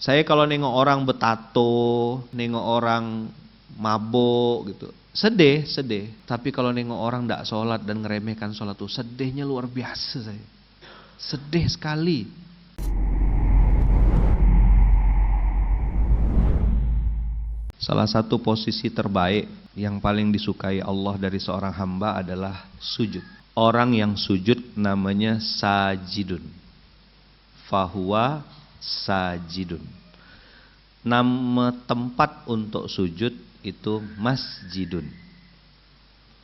Saya kalau nengok orang betato, nengok orang mabuk gitu, sedih. Tapi kalau nengok orang tidak sholat dan ngeremehkan sholat itu, sedihnya luar biasa saya. Sedih sekali. Salah satu posisi terbaik yang paling disukai Allah dari seorang hamba adalah sujud. Orang yang sujud namanya sajidun. Fahuwa sajidun. Nama tempat untuk sujud itu masjidun.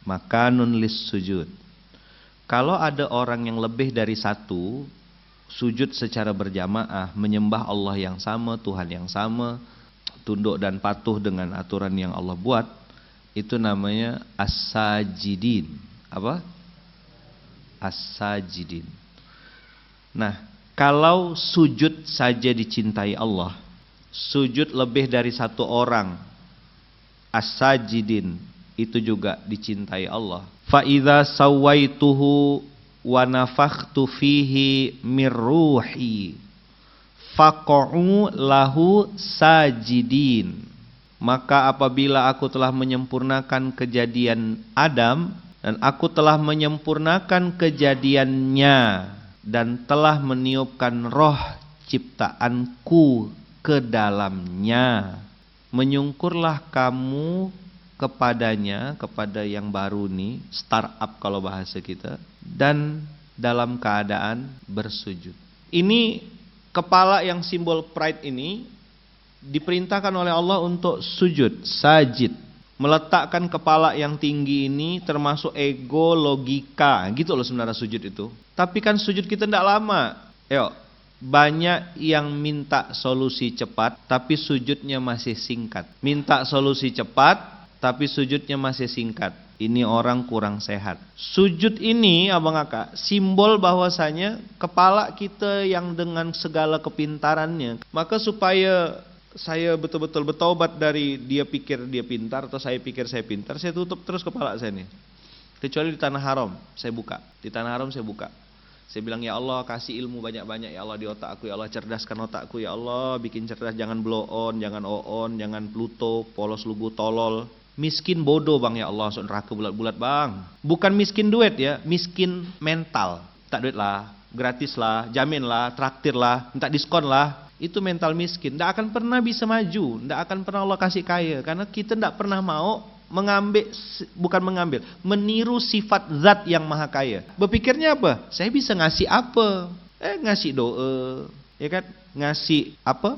Makanun lis sujud. Kalau ada orang yang lebih dari satu sujud secara berjamaah, menyembah Allah yang sama, Tuhan yang sama, tunduk dan patuh dengan aturan yang Allah buat, itu namanya as-sajidin. Apa? As-sajidin. Nah, kalau sujud saja dicintai Allah, sujud lebih dari satu orang, as-sajidin, itu juga dicintai Allah. Fa idza sawaituhu wa nafakhtu fihi mir ruhi faq'u lahu sajidin. Maka apabila aku telah menyempurnakan kejadian Adam dan aku telah menyempurnakan kejadiannya dan telah meniupkan roh ciptaanku ke dalamnya, menyungkurlah kamu kepadanya, kepada yang baru nih, startup kalau bahasa kita, dan dalam keadaan bersujud. Ini kepala yang simbol pride ini diperintahkan oleh Allah untuk sujud, sajid. Meletakkan kepala yang tinggi ini termasuk ego, logika, gitu loh sebenarnya sujud itu. Tapi kan sujud kita tidak lama. Banyak yang minta solusi cepat, tapi sujudnya masih singkat. Minta solusi cepat, tapi sujudnya masih singkat. Ini orang kurang sehat. Sujud ini, abang kakak, simbol bahwasanya kepala kita yang dengan segala kepintarannya. Maka supaya saya betul-betul bertaubat dari dia pikir dia pintar atau saya pikir saya pintar, saya tutup terus kepala saya nih. Kecuali di tanah haram, saya buka. Di tanah haram saya buka. Saya bilang, ya Allah kasih ilmu banyak-banyak ya Allah di otak aku, ya Allah cerdaskan otakku, ya Allah bikin cerdas, jangan blow on, jangan on, jangan Pluto, polos lugu tolol. Miskin bodoh bang ya Allah, masuk neraka bulat-bulat bang. Bukan miskin duit ya, miskin mental. Tak duit lah, gratis lah, jamin lah, traktir lah, minta diskon lah. Itu mental miskin, tidak akan pernah bisa maju, tidak akan pernah Allah kasih kaya. Karena kita tidak pernah mau meniru sifat zat yang maha kaya. Berpikirnya apa? Saya bisa ngasih apa? Ngasih doa, ya kan? Ngasih apa?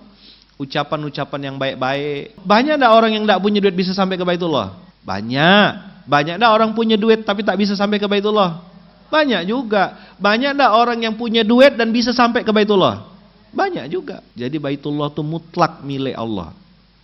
Ucapan-ucapan yang baik-baik. Banyak tak orang yang tidak punya duit bisa sampai ke Baitullah? Banyak. Banyak tak orang punya duit tapi tak bisa sampai ke Baitullah? Banyak juga. Banyak tak orang yang punya duit dan bisa sampai ke Baitullah? Banyak juga. Jadi Baitullah itu mutlak milik Allah.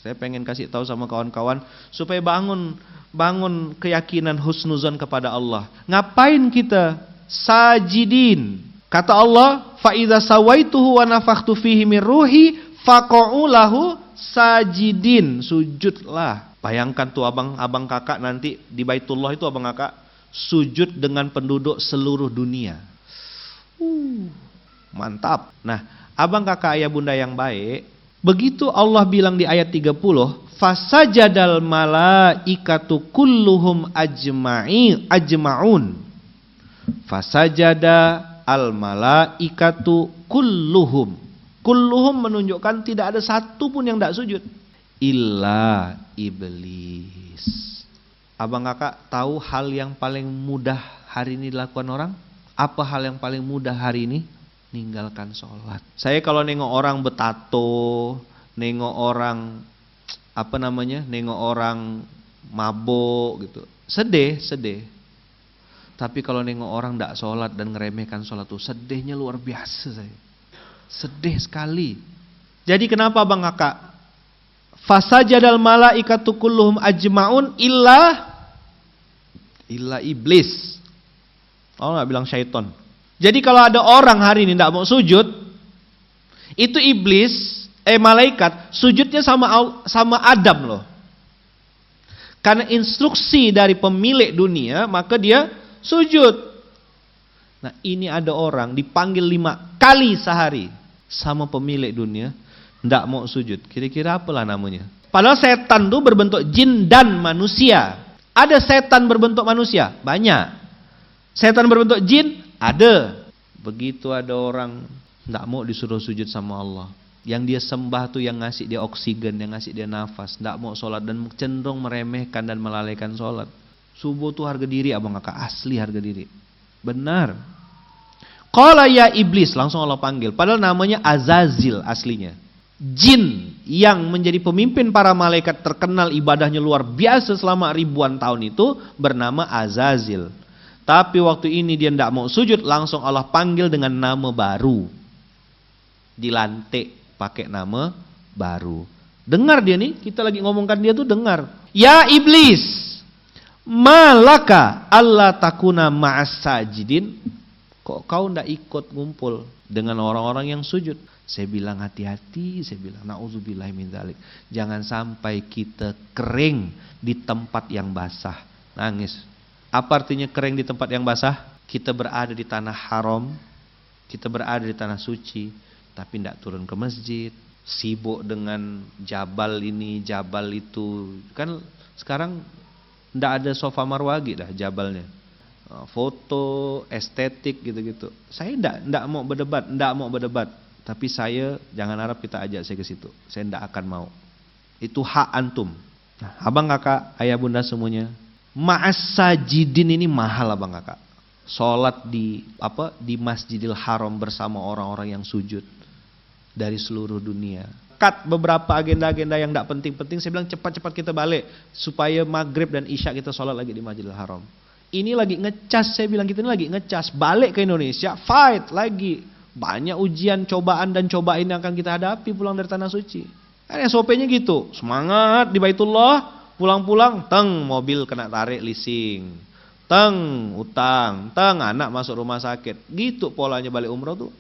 Saya pengen kasih tahu sama kawan-kawan supaya bangun keyakinan husnuzon kepada Allah. Ngapain kita sajidin? Kata Allah, fa idza sawaituhu wa nafakhtu fihi mir ruhi faq'u lahu sajidin. Sujudlah. Bayangkan tuh abang kakak nanti di Baitullah itu abang kakak sujud dengan penduduk seluruh dunia. Mantap. Nah, abang kakak ayah bunda yang baik, begitu Allah bilang di ayat 30, fasajadal malaikatu kulluhum ajma'un. Fasajada al malaikatu kulluhum. Kulluhum menunjukkan tidak ada satu pun yang tidak sujud. Illa iblis. Abang kakak tahu hal yang paling mudah hari ini dilakukan orang? Apa hal yang paling mudah hari ini? Ninggalkan sholat. Saya kalau nengok orang betato, nengok orang nengok orang mabuk gitu, sedih. Tapi kalau nengok orang tidak sholat dan ngeremehkan sholat itu, sedihnya luar biasa saya. Sedih sekali. Jadi kenapa bang kakak? Fasajadal malaikatu kulluhum ajma'un illa iblis. Allah nggak bilang syaiton. Jadi kalau ada orang hari ini tidak mau sujud, itu iblis, malaikat, sujudnya sama Adam loh. Karena instruksi dari pemilik dunia, maka dia sujud. Nah ini ada orang dipanggil 5 kali sehari sama pemilik dunia, ndak mau sujud. Kira-kira apalah namanya? Padahal setan tuh berbentuk jin dan manusia. Ada setan berbentuk manusia? Banyak. Setan berbentuk jin? Ada. Begitu ada orang ndak mau disuruh sujud sama Allah. Yang dia sembah tuh yang ngasih dia oksigen, yang ngasih dia nafas. Ndak mau sholat dan cenderung meremehkan dan melalaikan sholat. Subuh tuh harga diri abang kakak, asli harga diri. Benar. Qala ya iblis, langsung Allah panggil. Padahal namanya Azazil aslinya. Jin yang menjadi pemimpin para malaikat terkenal ibadahnya luar biasa selama ribuan tahun itu bernama Azazil. Tapi waktu ini dia tidak mau sujud, langsung Allah panggil dengan nama baru. Dilantik pakai nama baru. Dengar dia nih, kita lagi ngomongkan dia tuh dengar. Ya iblis, malaka alla takuna ma'as sajidin. Kok kau ndak ikut ngumpul dengan orang-orang yang sujud? Saya bilang hati-hati, saya bilang na'udzubillahi min dzalik. Jangan sampai kita kering di tempat yang basah. Nangis. Apa artinya kering di tempat yang basah? Kita berada di tanah haram, kita berada di tanah suci, tapi tidak turun ke masjid, sibuk dengan jabal ini, jabal itu. Kan sekarang tidak ada sofa marwagi dah jabalnya. Foto, estetik gitu-gitu. Saya tidak mau berdebat. Tapi saya jangan harap kita ajak saya ke situ. Saya tidak akan mau. Itu hak antum. Nah, abang kakak, ayah bunda semuanya. Ma'as sajidin ini mahal abang kakak. Sholat di Masjidil Haram bersama orang-orang yang sujud dari seluruh dunia. Cut beberapa agenda-agenda yang tidak penting-penting. Saya bilang cepat-cepat kita balik supaya maghrib dan isya kita sholat lagi di Masjidil Haram. Ini lagi ngecas, saya bilang kita ini lagi ngecas. Balik ke Indonesia, fight lagi. Banyak ujian, cobaan dan cobain yang akan kita hadapi pulang dari tanah suci. Kan SOP-nya gitu. Semangat di Baitullah, pulang-pulang, teng mobil kena tarik leasing. Teng utang, teng anak masuk rumah sakit. Gitu polanya balik umroh tuh.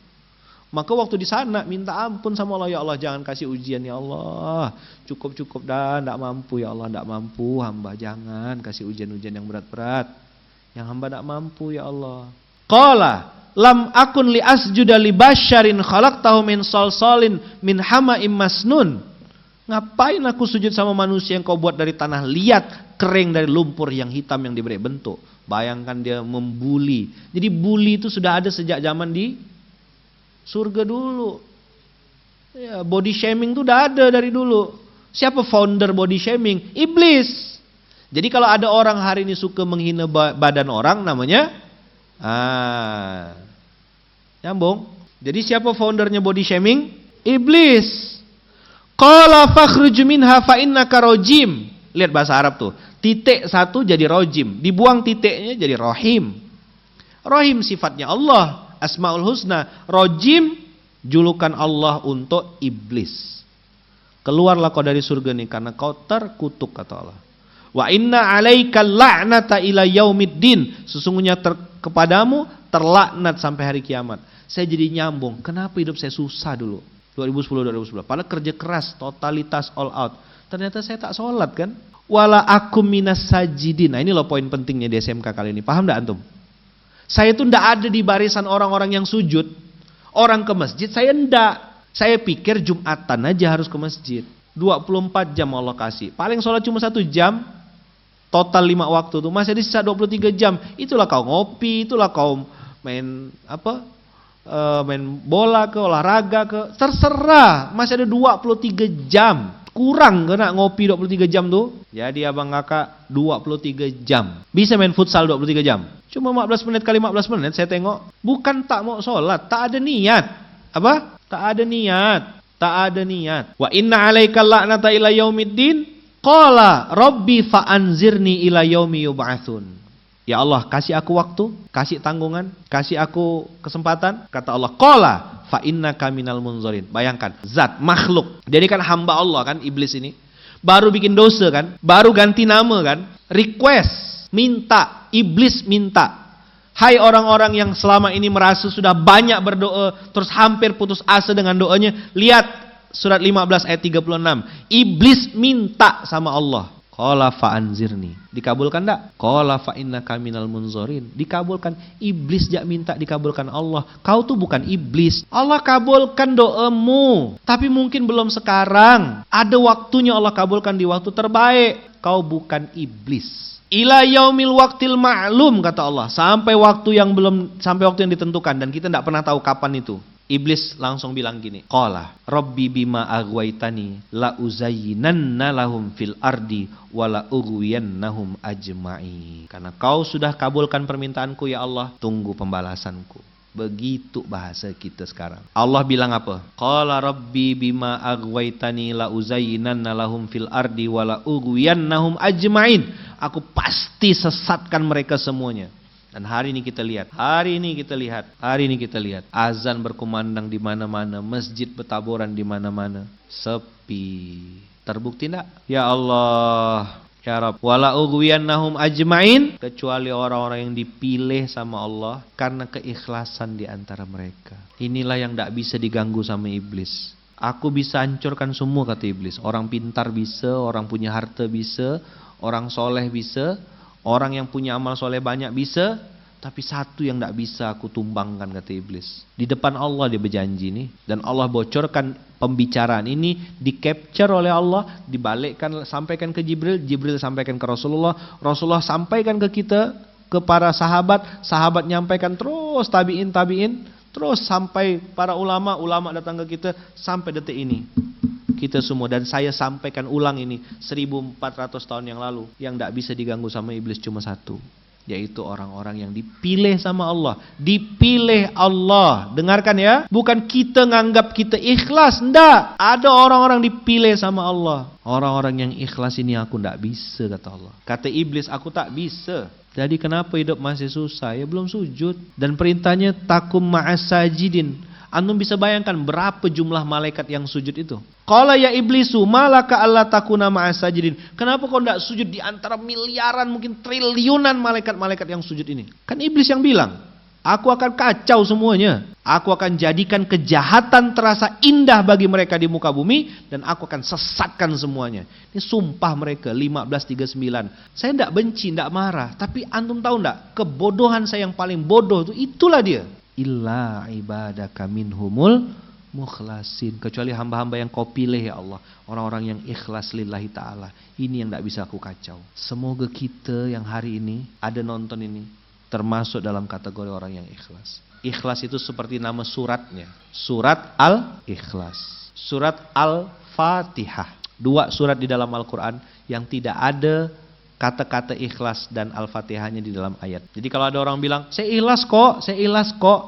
Maka waktu di sana minta ampun sama Allah, ya Allah jangan kasih ujian ya Allah. Cukup dah, enggak mampu ya Allah, enggak mampu hamba, jangan kasih ujian-ujian yang berat-berat. Yang hamba enggak mampu ya Allah. Qala lam akun li asjuda li basyarin khalaqtahu min salsalin min hama'im masnun. Ngapain aku sujud sama manusia yang kau buat dari tanah liat, kering dari lumpur yang hitam yang diberi bentuk. Bayangkan dia membuli. Jadi bully itu sudah ada sejak zaman di surga dulu. Ya, body shaming itu udah ada dari dulu. Siapa founder body shaming? Iblis. Jadi kalau ada orang hari ini suka menghina badan orang namanya nyambung. Jadi siapa foundernya body shaming? Iblis. Qala fakhruj minha fa innaka rajim. Lihat bahasa Arab tuh. Titik satu jadi rajim, dibuang titiknya jadi rahim. Rahim sifatnya Allah, Asmaul Husna. Rajim julukan Allah untuk iblis. Keluarlah kau dari surga ini karena kau terkutuk kata Allah. Wa inna alaika la'nata ila yaumiddin. Sesungguhnya kepadamu terlaknat sampai hari kiamat. Saya jadi nyambung. Kenapa hidup saya susah dulu? 2010-2011. Padahal kerja keras, totalitas all out. Ternyata saya tak sholat kan? Wala akum minas sajidin. Nah ini loh poin pentingnya di SMK kali ini. Paham enggak antum? Saya tuh enggak ada di barisan orang-orang yang sujud. Orang ke masjid saya enggak. Saya pikir Jumatan aja harus ke masjid. 24 jam Allah kasih. Paling sholat cuma 1 jam. Total 5 waktu tuh masih ada sisa 23 jam. Itulah kau ngopi, itulah kau main main bola ke, olahraga ke, terserah. Masih ada 23 jam. Kurang kena ngopi 23 jam tuh. Jadi abang kakak 23 jam. Bisa main futsal 23 jam. Cuma 15 menit kali 15 menit saya tengok. Bukan tak mau sholat, tak ada niat. Apa? Tak ada niat. Tak ada niat. Wa inna alaika la'nata ila yaumiddin. Qala rabbi fa'anzirni ila yaumi yub'atsun. Ya Allah, kasih aku waktu, kasih tanggungan, kasih aku kesempatan. Kata Allah, qala fa innaka minal munzirin. Bayangkan, zat makhluk. Jadi kan hamba Allah kan iblis ini. Baru bikin dosa kan, baru ganti nama kan. Request, minta, iblis minta. Hai orang-orang yang selama ini merasa sudah banyak berdoa, terus hampir putus asa dengan doanya. Lihat surat 15 ayat 36. Iblis minta sama Allah. Qala fa'anzirni. Dikabulkan enggak? Qala fa innaka minal munzorin. Dikabulkan. Iblis jak minta dikabulkan Allah. Kau tuh bukan iblis. Allah kabulkan doamu. Tapi mungkin belum sekarang. Ada waktunya Allah kabulkan di waktu terbaik. Kau bukan iblis. Ila yaumil waqtil ma'lum kata Allah. Sampai waktu yang ditentukan dan kita tidak pernah tahu kapan itu. Iblis langsung bilang gini, qala rabbi bima aghwaytani la uzayyinanna lahum fil ardi wa la ughwiyannahum ajma'i. Karena kau sudah kabulkan permintaanku ya Allah, tunggu pembalasanku. Begitu bahasa kita sekarang. Allah bilang apa? Qala rabbi bima aghwaytani la uzayyinanna lahum fil ardi wa la ughwiyannahum ajmain. Aku pasti sesatkan mereka semuanya. Dan hari ini kita lihat, azan berkumandang di mana-mana, masjid bertaburan di mana-mana, sepi. Terbukti enggak? Ya Allah, ya Rabb, wala ughwiyannahum ajmain, kecuali orang-orang yang dipilih sama Allah karena keikhlasan di antara mereka. Inilah yang tidak bisa diganggu sama iblis. Aku bisa hancurkan semua kata iblis. Orang pintar bisa, orang punya harta bisa, orang soleh bisa, orang yang punya amal soleh banyak bisa, tapi satu yang tidak bisa aku tumbangkan kata iblis. Di depan Allah dia berjanji nih, dan Allah bocorkan pembicaraan ini, di capture oleh Allah, dibalikkan, sampaikan ke Jibril, Jibril sampaikan ke Rasulullah, Rasulullah sampaikan ke kita, ke para sahabat, sahabat nyampaikan terus, tabiin, terus sampai para ulama datang ke kita sampai detik ini. Kita semua, dan saya sampaikan ulang ini 1400 tahun yang lalu, yang tidak bisa diganggu sama iblis cuma satu, yaitu orang-orang yang dipilih sama Allah. Dipilih Allah. Dengarkan ya, bukan kita nganggap kita ikhlas, enggak. Ada orang-orang dipilih sama Allah. Orang-orang yang ikhlas ini aku enggak bisa kata Allah. Kata iblis, aku tak bisa. Jadi kenapa hidup masih susah? Ya belum sujud. Dan perintahnya takum ma'as sajidin. Antum bisa bayangkan berapa jumlah malaikat yang sujud itu? Qala ya iblisu malaka alla takuna ma'as sajidin. Kenapa kau tidak sujud di antara miliaran, mungkin triliunan malaikat-malaikat yang sujud ini? Kan iblis yang bilang, aku akan kacau semuanya. Aku akan jadikan kejahatan terasa indah bagi mereka di muka bumi, dan aku akan sesatkan semuanya. Ini sumpah mereka 15:39. Saya tidak benci, tidak marah, tapi antum tahu tidak? Kebodohan saya yang paling bodoh itu, itulah dia. Illa ibadaka minhumul mukhlasin, kecuali hamba-hamba yang kau pilih ya Allah, orang-orang yang ikhlas lillahi ta'ala. Ini yang tidak bisa aku kacau. Semoga kita yang hari ini ada nonton ini termasuk dalam kategori orang yang ikhlas. Ikhlas itu seperti nama suratnya, surat Al-Ikhlas, surat Al-Fatihah. 2 surat di dalam Al-Quran yang tidak ada kata-kata ikhlas dan Al-Fatihahnya di dalam ayat. Jadi kalau ada orang bilang, saya ikhlas kok.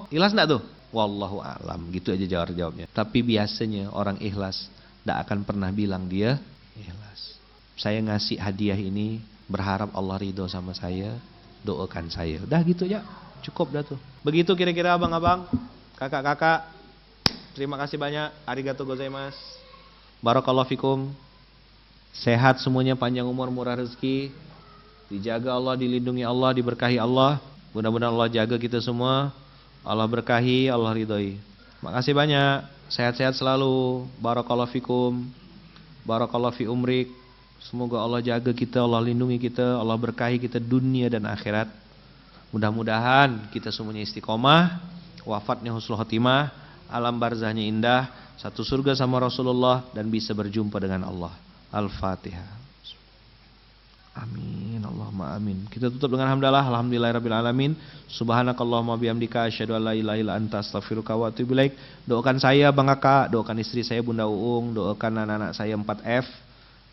Ikhlas enggak tuh? Wallahu a'lam, gitu aja jawabnya. Tapi biasanya orang ikhlas tidak akan pernah bilang dia ikhlas. Saya ngasih hadiah ini berharap Allah ridho sama saya, doakan saya. Udah gitu ya, cukup dah tuh. Begitu kira-kira abang-abang, kakak-kakak. Terima kasih banyak. Arigatou gozaimasu. Barakallahu fikum. Sehat semuanya, panjang umur, murah rezeki. Dijaga Allah, dilindungi Allah, diberkahi Allah. Mudah-mudahan Allah jaga kita semua. Allah berkahi, Allah ridhoi. Makasih banyak. Sehat-sehat selalu. Barakallahu fikum. Barakallahu fi umrik. Semoga Allah jaga kita, Allah lindungi kita, Allah berkahi kita dunia dan akhirat. Mudah-mudahan kita semuanya istiqomah, wafatnya husnul khotimah, alam barzahnya indah, satu surga sama Rasulullah, dan bisa berjumpa dengan Allah. Al-Fatihah. Amin, Allahumma amin. Kita tutup dengan hamdalah, alhamdulillahirabbil alamin. Subhanakallahumma bihamdika asyhadu an la ilaha illa anta astaghfiruka wa atubu ilaik. Doakan saya Bang Kakak, doakan istri saya Bunda Uung, doakan anak-anak saya 4F,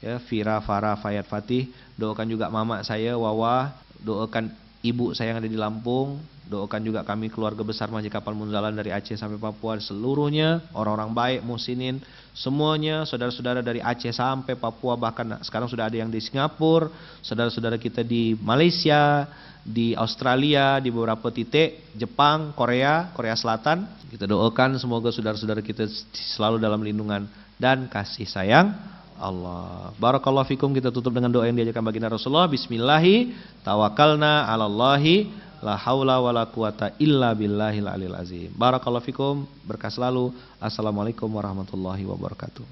ya, Vira, Farah, Fayat, Fatih. Doakan juga mama saya Wawa, doakan ibu saya yang ada di Lampung, doakan juga kami keluarga besar Masjid Kapal Munzalan dari Aceh sampai Papua seluruhnya, orang-orang baik, muhsinin, semuanya, saudara-saudara dari Aceh sampai Papua, bahkan sekarang sudah ada yang di Singapura, saudara-saudara kita di Malaysia, di Australia, di beberapa titik, Jepang, Korea Selatan. Kita doakan semoga saudara-saudara kita selalu dalam lindungan dan kasih sayang Allah. Barakallahu fikum. Kita tutup dengan doa yang diajarkan baginda Rasulullah. Bismillahi tawakkalna 'alallahi la haula wala quwata illa billahil aliyil azim. Barakallahu fikum. Berkah selalu. Assalamualaikum warahmatullahi wabarakatuh.